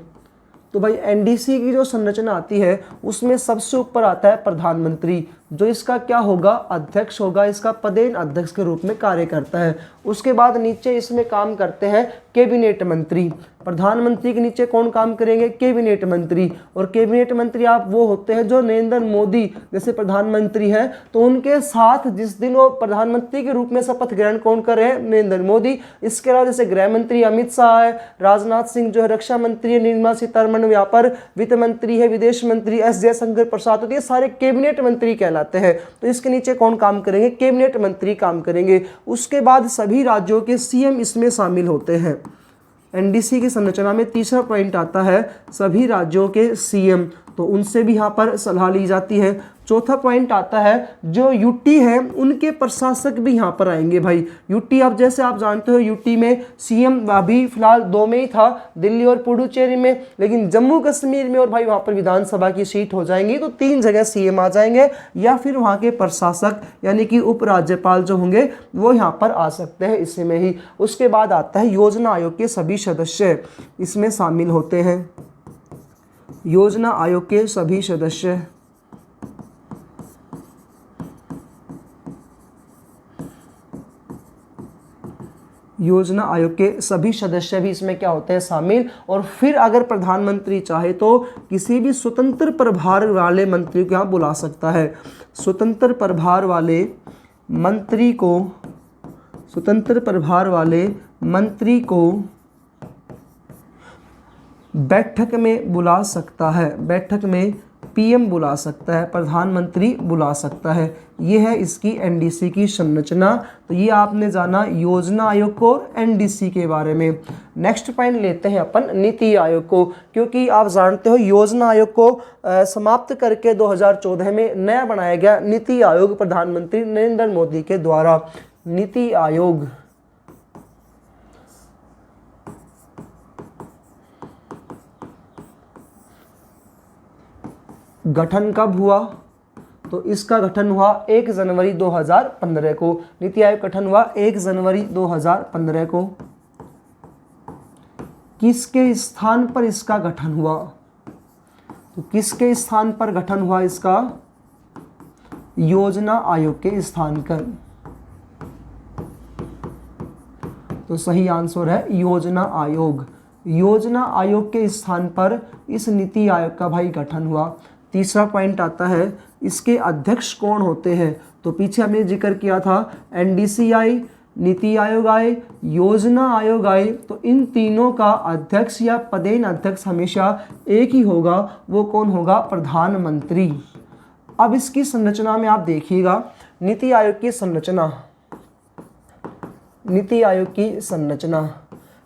तो भाई एनडीसी की जो संरचना आती है उसमें सबसे ऊपर आता है प्रधानमंत्री, जो इसका क्या होगा, अध्यक्ष होगा, इसका पदेन अध्यक्ष के रूप में कार्य करता है। उसके बाद नीचे इसमें काम करते हैं कैबिनेट मंत्री। प्रधानमंत्री के नीचे कौन काम करेंगे, कैबिनेट मंत्री। और कैबिनेट मंत्री आप वो होते हैं जो नरेंद्र मोदी जैसे प्रधानमंत्री हैं तो उनके साथ जिस दिन वो प्रधानमंत्री के रूप में शपथ ग्रहण कौन कर रहे हैं, नरेंद्र मोदी। इसके अलावा जैसे गृह मंत्री अमित शाह है, राजनाथ सिंह जो है रक्षा मंत्री है, निर्मला सीतारमण यहाँ पर वित्त मंत्री है, विदेश मंत्री एस जयशंकर प्रसाद, तो ये सारे कैबिनेट मंत्री कहलाते हैं। तो इसके नीचे कौन काम करेंगे, कैबिनेट मंत्री काम करेंगे। उसके बाद सभी राज्यों के सीएम इसमें शामिल होते हैं। एनडीसी की संरचना में तीसरा पॉइंट आता है सभी राज्यों के सीएम, तो उनसे भी यहाँ पर सलाह ली जाती है। चौथा पॉइंट आता है जो यूटी है उनके प्रशासक भी यहाँ पर आएंगे भाई। यूटी अब जैसे आप जानते हो यूटी में सीएम अभी फिलहाल 2 में ही था, दिल्ली और पुडुचेरी में, लेकिन जम्मू कश्मीर में और भाई वहाँ पर विधानसभा की सीट हो जाएंगी तो 3 जगह सीएम आ जाएंगे, या फिर वहाँ के प्रशासक यानी कि उपराज्यपाल जो होंगे वो यहाँ पर आ सकते हैं इसी में ही। उसके बाद आता है योजना आयोग के सभी सदस्य इसमें शामिल होते हैं। योजना आयोग के सभी सदस्य, योजना आयोग के सभी सदस्य भी इसमें क्या होते हैं, शामिल। और फिर अगर प्रधानमंत्री चाहे तो किसी भी स्वतंत्र प्रभार वाले मंत्री को यहाँ बुला सकता है। स्वतंत्र प्रभार वाले मंत्री को, स्वतंत्र प्रभार वाले मंत्री को बैठक में बुला सकता है, बैठक में पीएम बुला सकता है, प्रधानमंत्री बुला सकता है। ये है इसकी एनडीसी की संरचना। तो ये आपने जाना योजना आयोग को और एनडीसी के बारे में। नेक्स्ट पॉइंट लेते हैं अपन नीति आयोग को, क्योंकि आप जानते हो योजना आयोग को समाप्त करके 2014 में नया बनाया गया नीति आयोग प्रधानमंत्री नरेंद्र मोदी के द्वारा। नीति आयोग गठन कब हुआ? तो इसका गठन हुआ 1 जनवरी 2015 को। नीति आयोग गठन हुआ 1 जनवरी 2015 को। किसके स्थान पर इसका गठन हुआ? तो किसके स्थान पर गठन हुआ इसका? योजना आयोग के स्थान पर। तो सही आंसर है योजना आयोग। योजना आयोग के स्थान पर इस नीति आयोग का भाई गठन हुआ। तीसरा पॉइंट आता है इसके अध्यक्ष कौन होते हैं? तो पीछे हमने जिक्र किया था एनडीसी आए, नीति आयोग आए, योजना आयोग आए, तो इन तीनों का अध्यक्ष या पदेन अध्यक्ष हमेशा एक ही होगा। वो कौन होगा? प्रधानमंत्री। अब इसकी संरचना में आप देखिएगा नीति आयोग की संरचना। नीति आयोग की संरचना,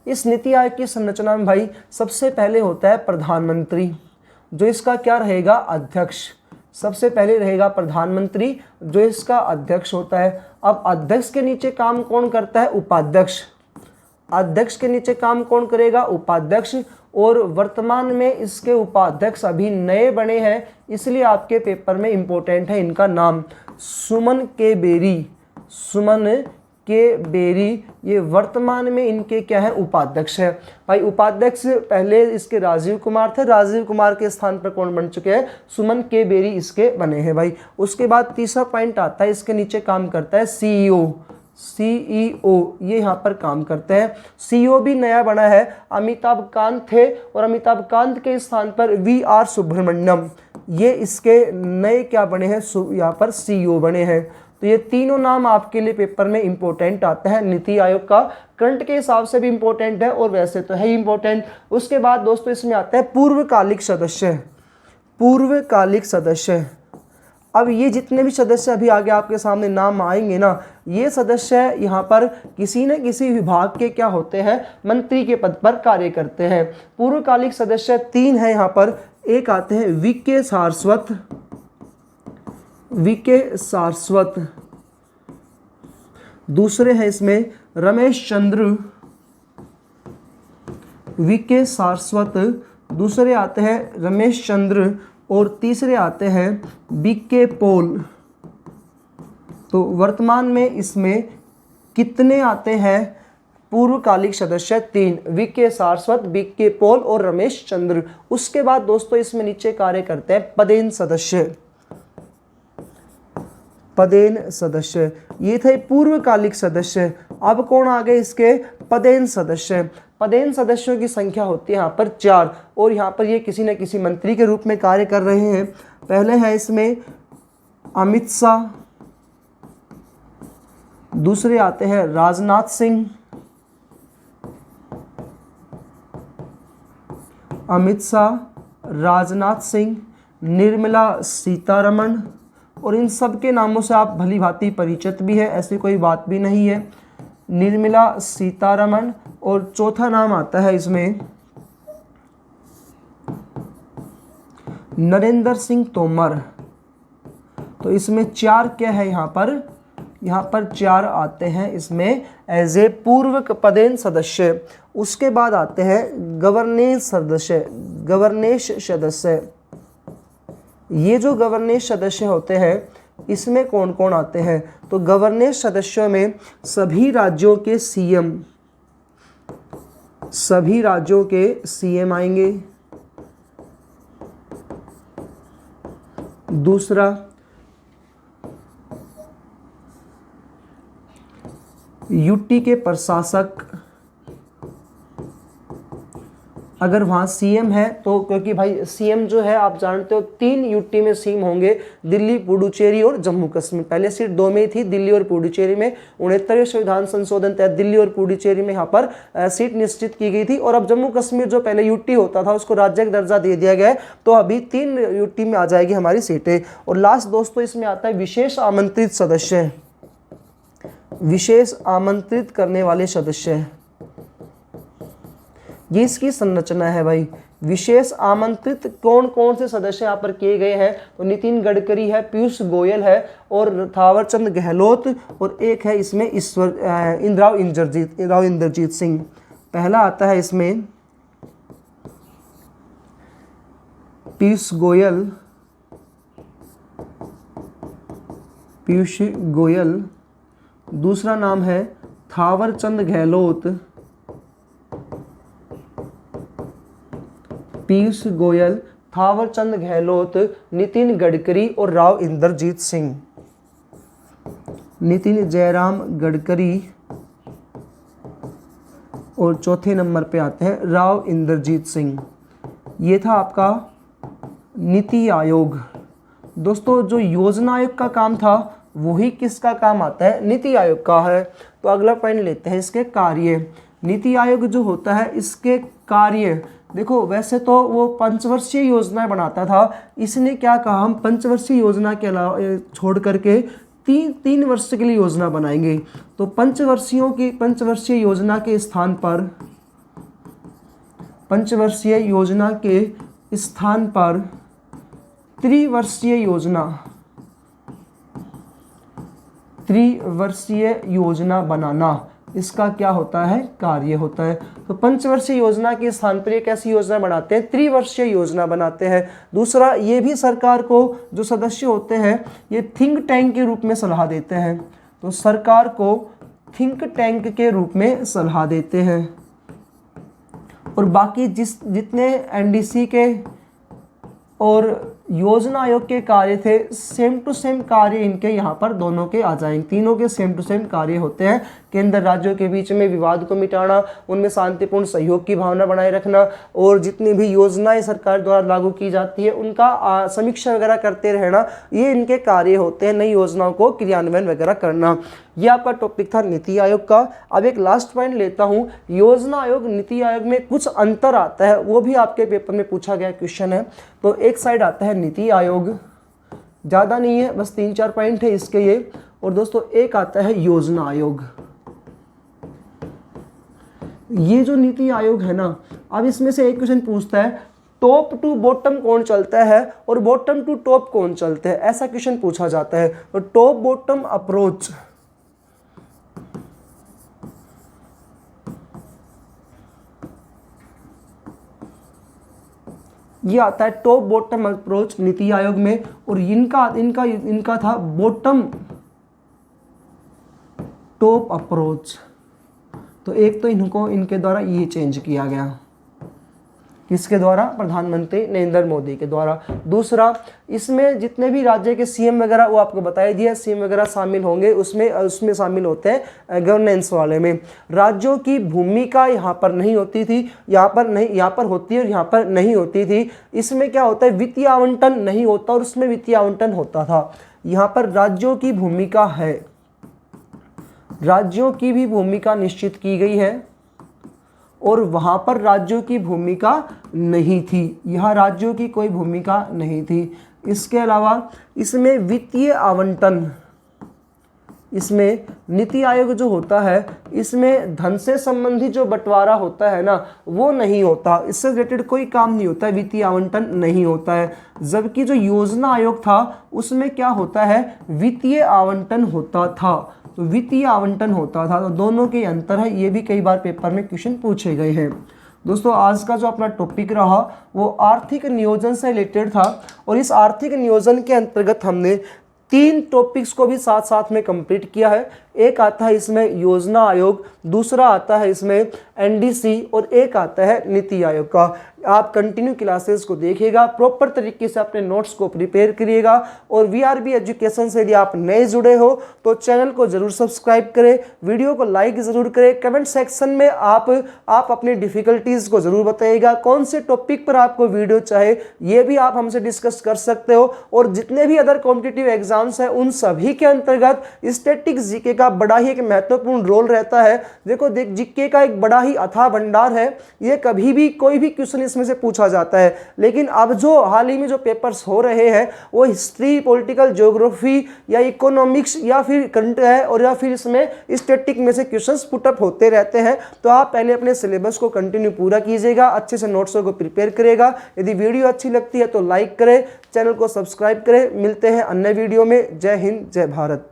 इस नीति आयोग की संरचना में भाई सबसे पहले होता है प्रधानमंत्री, जो इसका क्या रहेगा? अध्यक्ष। सबसे पहले रहेगा प्रधानमंत्री, जो इसका अध्यक्ष होता है। अब अध्यक्ष के नीचे काम कौन करता है? उपाध्यक्ष। अध्यक्ष के नीचे काम कौन करेगा? उपाध्यक्ष। और वर्तमान में इसके उपाध्यक्ष अभी नए बने हैं, इसलिए आपके पेपर में इंपॉर्टेंट है इनका नाम, सुमन के बेरी। सुमन के बेरी, ये वर्तमान में इनके क्या है? उपाध्यक्ष है। भाई उपाध्यक्ष पहले इसके राजीव कुमार थे, राजीव कुमार के स्थान पर कौन बन चुके हैं? सुमन के बेरी इसके बने हैं भाई। उसके बाद तीसरा पॉइंट आता है, इसके नीचे काम करता है सीईओ। सीईओ ये यहाँ पर काम करते हैं। सीईओ भी नया बना है, अमिताभ कांत थे और अमिताभ कांत के स्थान पर वी.आर. सुब्रमण्यम, ये इसके नए क्या बने हैं? यहाँ पर सीईओ बने हैं। तो ये तीनों नाम आपके लिए पेपर में इंपॉर्टेंट आता है। नीति आयोग का करंट के हिसाब से भी इंपॉर्टेंट है और वैसे तो है ही इंपॉर्टेंट। उसके बाद दोस्तों इसमें आता है पूर्वकालिक सदस्य। पूर्वकालिक सदस्य, अब ये जितने भी सदस्य अभी आगे आपके सामने नाम आएंगे ना, ये सदस्य यहाँ पर किसी न किसी विभाग के क्या होते हैं? मंत्री के पद पर कार्य करते हैं। पूर्वकालिक सदस्य 3 है यहाँ पर। एक आते हैं वी.के. सारस्वत, वी.के. सारस्वत। दूसरे हैं इसमें रमेश चंद्र, वी.के. सारस्वत। दूसरे आते हैं रमेश चंद्र और तीसरे आते हैं बी.के. पॉल। तो वर्तमान में इसमें कितने आते हैं पूर्वकालिक सदस्य? 3, वी.के. सारस्वत, बी.के. पॉल और रमेश चंद्र। उसके बाद दोस्तों इसमें नीचे कार्य करते हैं पदेन सदस्य। पदेन सदस्य, ये थे पूर्वकालिक सदस्य। अब कौन आ गए इसके? पदेन सदस्य। पदेन सदस्यों की संख्या होती है यहाँ पर 4 और यहाँ पर ये किसी न किसी मंत्री के रूप में कार्य कर रहे हैं। पहले है इसमें अमित शाह, दूसरे आते हैं राजनाथ सिंह, अमित शाह, राजनाथ सिंह, निर्मला सीतारमण, और इन सब के नामों से आप भली भांति परिचित भी है, ऐसी कोई बात भी नहीं है। निर्मला सीतारमण। और चौथा नाम आता है इसमें नरेंद्र सिंह तोमर। तो इसमें 4 क्या है यहाँ पर 4 आते हैं इसमें एज ए पूर्व पदेन सदस्य। उसके बाद आते हैं गवर्नेंस सदस्य। गवर्नेंस सदस्य, ये जो गवर्नेंस सदस्य होते हैं इसमें कौन कौन आते हैं? तो गवर्नेंस सदस्यों में सभी राज्यों के सीएम, सभी राज्यों के सीएम आएंगे। दूसरा यूटी के प्रशासक, अगर वहाँ सीएम है तो, क्योंकि भाई सीएम जो है आप जानते हो 3 यूटी में सीएम होंगे, दिल्ली, पुडुचेरी और जम्मू कश्मीर। पहले सीट 2 में ही थी, दिल्ली और पुडुचेरी में। 69वें संविधान संशोधन तहत दिल्ली और पुडुचेरी में यहाँ पर सीट निश्चित की गई थी। और अब जम्मू कश्मीर जो पहले यूटी होता था उसको राज्य का दर्जा दे दिया गया है, तो अभी 3 यूटी में आ जाएगी हमारी सीटें। और लास्ट दोस्तों इसमें आता है विशेष आमंत्रित सदस्य, विशेष आमंत्रित करने वाले सदस्य, ये इसकी संरचना है भाई। विशेष आमंत्रित कौन कौन से सदस्य यहाँ पर किए गए हैं, तो नितिन गडकरी है, पीयूष गोयल है और थावरचंद गहलोत, और एक है इसमें राव इंद्रजीत सिंह। पहला आता है इसमें पीयूष गोयल, दूसरा नाम है थावरचंद गहलोत, पीयूष गोयल, थावरचंद गहलोत, नितिन गडकरी और राव इंद्रजीत सिंह। नितिन जयराम गडकरी और चौथे नंबर पे आते हैं राव इंद्रजीत सिंह। ये था आपका नीति आयोग। दोस्तों जो योजना आयोग का काम था वही किसका काम आता है, नीति आयोग का है। तो अगला पॉइंट लेते हैं इसके कार्य। नीति आयोग जो होता है इसके कार्य, देखो वैसे तो वो पंचवर्षीय योजनाएं बनाता था, इसने क्या कहा, हम पंचवर्षीय योजना के अलावा छोड़ करके तीन वर्ष के लिए योजना बनाएंगे। तो पंचवर्षीय योजना के स्थान पर, पंचवर्षीय योजना के स्थान पर त्रिवर्षीय योजना बनाना, इसका क्या होता है, कार्य होता है। तो पंचवर्षीय योजना के स्थान पर ये कैसी योजना बनाते हैं, त्रिवर्षीय योजना बनाते हैं। दूसरा, ये भी सरकार को जो सदस्य होते हैं ये थिंक टैंक के रूप में सलाह देते हैं। तो सरकार को थिंक टैंक के रूप में सलाह देते हैं। और बाकी जितने एनडीसी के और योजना आयोग के कार्य थे, सेम टू सेम कार्य इनके यहाँ पर दोनों के आ जाएंगे। तीनों के सेम टू सेम कार्य होते हैं। केंद्र राज्यों के बीच में विवाद को मिटाना, उनमें शांतिपूर्ण सहयोग की भावना बनाए रखना, और जितनी भी योजनाएं सरकार द्वारा लागू की जाती है उनका समीक्षा वगैरह करते रहना, ये इनके कार्य होते हैं। नई योजनाओं को क्रियान्वयन वगैरह करना। ये आपका टॉपिक था नीति आयोग का। अब एक लास्ट पॉइंट लेता हूँ, योजना आयोग नीति आयोग में कुछ अंतर आता है, वो भी आपके पेपर में पूछा गया क्वेश्चन है। तो एक साइड आता है नीति आयोग, ज़्यादा नहीं है, बस 3-4 पॉइंट है इसके ये। और दोस्तों एक आता है योजना आयोग। ये जो नीति आयोग है ना, अब इसमें से एक क्वेश्चन पूछता है टॉप टू बॉटम कौन चलता है और बॉटम टू टॉप कौन चलता है, ऐसा क्वेश्चन पूछा जाता है। तो टॉप बॉटम अप्रोच, ये आता है top bottom approach NITI Aayog में। और इनका था बॉटम टॉप अप्रोच। तो एक तो इनके द्वारा ये चेंज किया गया, किसके द्वारा, प्रधानमंत्री नरेंद्र मोदी के द्वारा। दूसरा, इसमें जितने भी राज्य के सीएम वगैरह वो आपको बताई दिया, सीएम वगैरह शामिल होंगे, उसमें शामिल होते हैं गवर्नेंस वाले में। राज्यों की भूमिका यहाँ पर नहीं होती थी, यहाँ पर होती है और यहाँ पर नहीं होती थी। इसमें क्या होता है, वित्तीय आवंटन नहीं होता और उसमें वित्तीय आवंटन होता था। यहाँ पर राज्यों की भूमिका है, राज्यों की भी भूमिका निश्चित की गई है और वहाँ पर राज्यों की भूमिका नहीं थी, यहाँ राज्यों की कोई भूमिका नहीं थी। इसके अलावा इसमें वित्तीय आवंटन, इसमें नीति आयोग जो होता है इसमें धन से संबंधित जो बंटवारा होता है ना वो नहीं होता, इससे रिलेटेड कोई काम नहीं होता है, वित्तीय आवंटन नहीं होता है। जबकि जो योजना आयोग था उसमें क्या होता है, वित्तीय आवंटन होता था। तो वित्तीय आवंटन होता था, तो दोनों के अंतर है, ये भी कई बार पेपर में क्वेश्चन पूछे गए हैं। दोस्तों आज का जो अपना टॉपिक रहा वो आर्थिक नियोजन से रिलेटेड था और इस आर्थिक नियोजन के अंतर्गत हमने 3 टॉपिक्स को भी साथ साथ में कंप्लीट किया है। एक आता है इसमें योजना आयोग, दूसरा आता है इसमें NDC और एक आता है नीति आयोग का। आप कंटिन्यू क्लासेस को देखिएगा, प्रॉपर तरीके से अपने नोट्स को प्रिपेयर करिएगा। और VRB एजुकेशन से यदि आप नए जुड़े हो तो चैनल को जरूर सब्सक्राइब करें, वीडियो को लाइक जरूर करें। कमेंट सेक्शन में आप अपनी डिफिकल्टीज को जरूर बताइएगा, कौन से टॉपिक पर आपको वीडियो चाहे ये भी आप हमसे डिस्कस कर सकते हो। और जितने भी अदर कॉम्पिटिटिव एग्जाम्स हैं उन सभी के अंतर्गत स्टैटिक्स जीके का बड़ा ही एक महत्वपूर्ण रोल रहता है। देखो जीके का एक बड़ा ही अथाह भंडार है, ये कभी भी कोई भी क्वेश्चन इसमें से पूछा जाता है। लेकिन अब जो हाल ही में जो पेपर्स हो रहे हैं वो हिस्ट्री, पॉलिटिकल ज्योग्राफी या इकोनॉमिक्स या फिर करंट है, और या फिर इसमें स्टैटिक में से क्वेश्चंस पुटअप होते रहते हैं। तो आप पहले अपने सिलेबस को कंटिन्यू पूरा कीजिएगा, अच्छे से नोट्सों को प्रिपेयर करेगा। यदि वीडियो अच्छी लगती है तो लाइक करें, चैनल को सब्सक्राइब करें। मिलते हैं अन्य वीडियो में। जय हिंद, जय भारत।